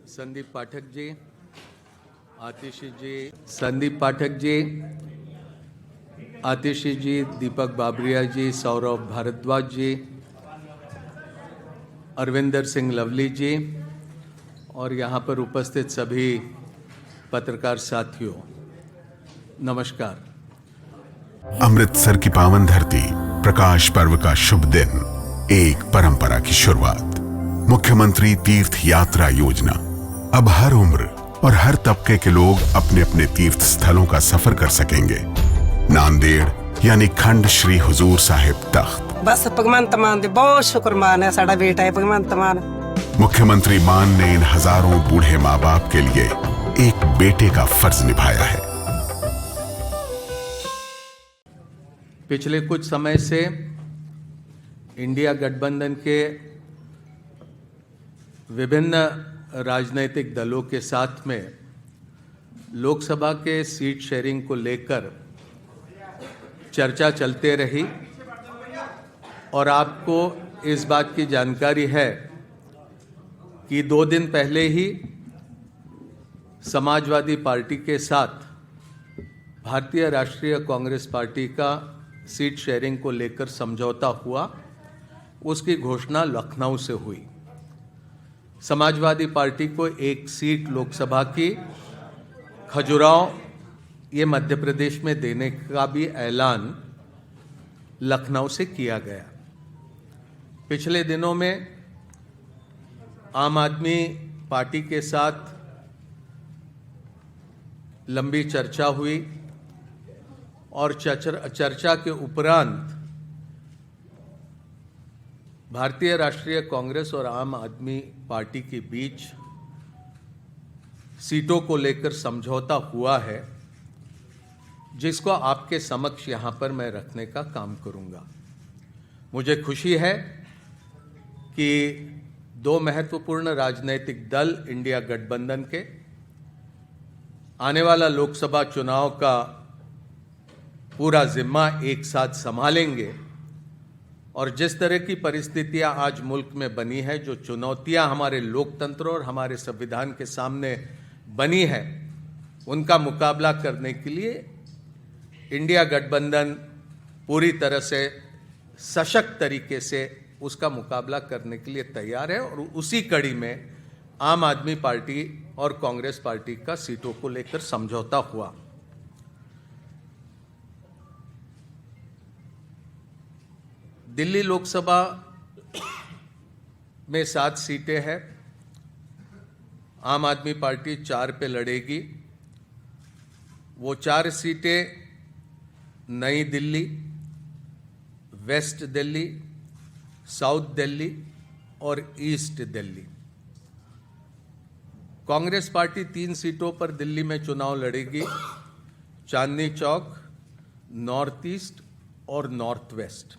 संदीप पाठक जी, आतिशी जी, संदीप पाठक जी, आतिशी जी, दीपक बाबरिया जी, सौरभ भारद्वाज जी, अरविंदर सिंह लवली जी और यहाँ पर उपस्थित सभी पत्रकार साथियों, नमस्कार। अमृतसर की पावन धरती, प्रकाश पर्व का शुभ दिन, एक परंपरा की शुरुआत। मुख्यमंत्री तीर्थ यात्रा योजना। अब हर उम्र और हर तबके के लोग अपने अपने तीर्थ स्थलों का सफर कर सकेंगे। नांदेड़ यानी खंड श्री हुजूर साहिब तख्त। बस भगवंत मान दे बहुत शुक्रमान है, साडा बेटा है भगवंत मान। मुख्यमंत्री मान ने इन हजारों बूढ़े माँ बाप के लिए एक बेटे का फर्ज निभाया है। पिछले कुछ समय से इंडिया गठबंधन के विभिन्न राजनीतिक दलों के साथ में लोकसभा के सीट शेयरिंग को लेकर चर्चा चलते रही और आपको इस बात की जानकारी है कि 2 दिन पहले ही समाजवादी पार्टी के साथ भारतीय राष्ट्रीय कांग्रेस पार्टी का सीट शेयरिंग को लेकर समझौता हुआ। उसकी घोषणा लखनऊ से हुई। समाजवादी पार्टी को 1 सीट लोकसभा की खजुराहो ये मध्य प्रदेश में देने का भी ऐलान लखनऊ से किया गया। पिछले दिनों में आम आदमी पार्टी के साथ लंबी चर्चा हुई और चर्चा के उपरांत भारतीय राष्ट्रीय कांग्रेस और आम आदमी पार्टी के बीच सीटों को लेकर समझौता हुआ है, जिसको आपके समक्ष यहां पर मैं रखने का काम करूंगा। मुझे खुशी है कि 2 महत्वपूर्ण राजनीतिक दल इंडिया गठबंधन के आने वाला लोकसभा चुनाव का पूरा जिम्मा एक साथ संभालेंगे और जिस तरह की परिस्थितियां आज मुल्क में बनी है, जो चुनौतियां हमारे लोकतंत्र और हमारे संविधान के सामने बनी है, उनका मुकाबला करने के लिए इंडिया गठबंधन पूरी तरह से सशक्त तरीके से उसका मुकाबला करने के लिए तैयार है और उसी कड़ी में आम आदमी पार्टी और कांग्रेस पार्टी का सीटों को लेकर समझौता हुआ। दिल्ली लोकसभा में 7 सीटें हैं। आम आदमी पार्टी 4 पे लड़ेगी। वो 4 सीटें नई दिल्ली, वेस्ट दिल्ली, साउथ दिल्ली और ईस्ट दिल्ली। कांग्रेस पार्टी 3 सीटों पर दिल्ली में चुनाव लड़ेगी, चांदनी चौक, नॉर्थ ईस्ट और नॉर्थ वेस्ट।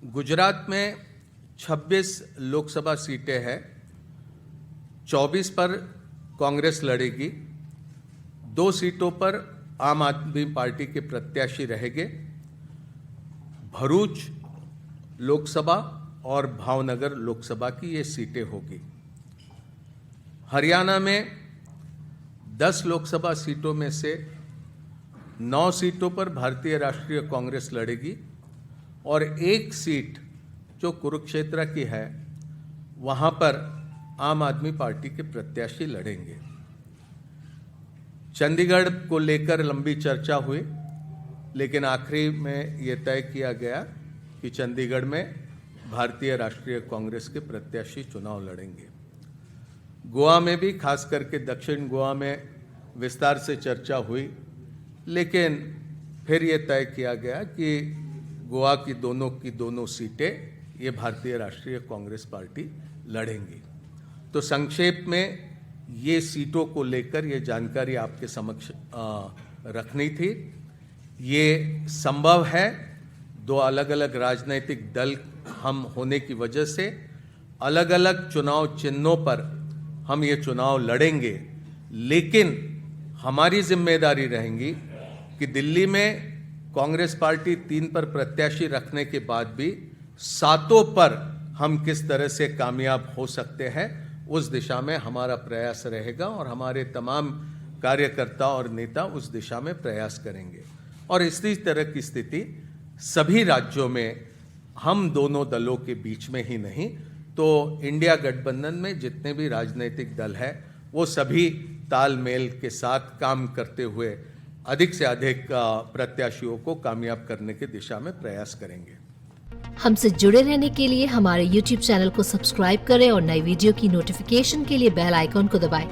गुजरात में 26 लोकसभा सीटें हैं। 24 पर कांग्रेस लड़ेगी। 2 सीटों पर आम आदमी पार्टी के प्रत्याशी रहेंगे। भरूच लोकसभा और भावनगर लोकसभा की ये सीटें होगी। हरियाणा में 10 लोकसभा सीटों में से 9 सीटों पर भारतीय राष्ट्रीय कांग्रेस लड़ेगी और 1 सीट जो कुरुक्षेत्र की है, वहां पर आम आदमी पार्टी के प्रत्याशी लड़ेंगे। चंडीगढ़ को लेकर लंबी चर्चा हुई, लेकिन आखिरी में यह तय किया गया कि चंडीगढ़ में भारतीय राष्ट्रीय कांग्रेस के प्रत्याशी चुनाव लड़ेंगे। गोवा में भी, खास करके दक्षिण गोवा में विस्तार से चर्चा हुई, लेकिन फिर यह तय किया गया कि गोवा की दोनों सीटें ये भारतीय राष्ट्रीय कांग्रेस पार्टी लड़ेंगी। तो संक्षेप में ये सीटों को लेकर ये जानकारी आपके समक्ष रखनी थी। ये संभव है, 2 अलग अलग राजनीतिक दल हम होने की वजह से अलग अलग चुनाव चिन्हों पर हम ये चुनाव लड़ेंगे, लेकिन हमारी जिम्मेदारी रहेगी कि दिल्ली में कांग्रेस पार्टी 3 पर प्रत्याशी रखने के बाद भी 7 पर हम किस तरह से कामयाब हो सकते हैं, उस दिशा में हमारा प्रयास रहेगा और हमारे तमाम कार्यकर्ता और नेता उस दिशा में प्रयास करेंगे। और इसी तरह की स्थिति सभी राज्यों में हम दोनों दलों के बीच में ही नहीं तो इंडिया गठबंधन में जितने भी राजनीतिक दल हैं वो सभी तालमेल के साथ काम करते हुए अधिक से अधिक प्रत्याशियों को कामयाब करने की दिशा में प्रयास करेंगे। हमसे जुड़े रहने के लिए हमारे YouTube चैनल को सब्सक्राइब करें और नई वीडियो की नोटिफिकेशन के लिए बेल आइकॉन को दबाएं।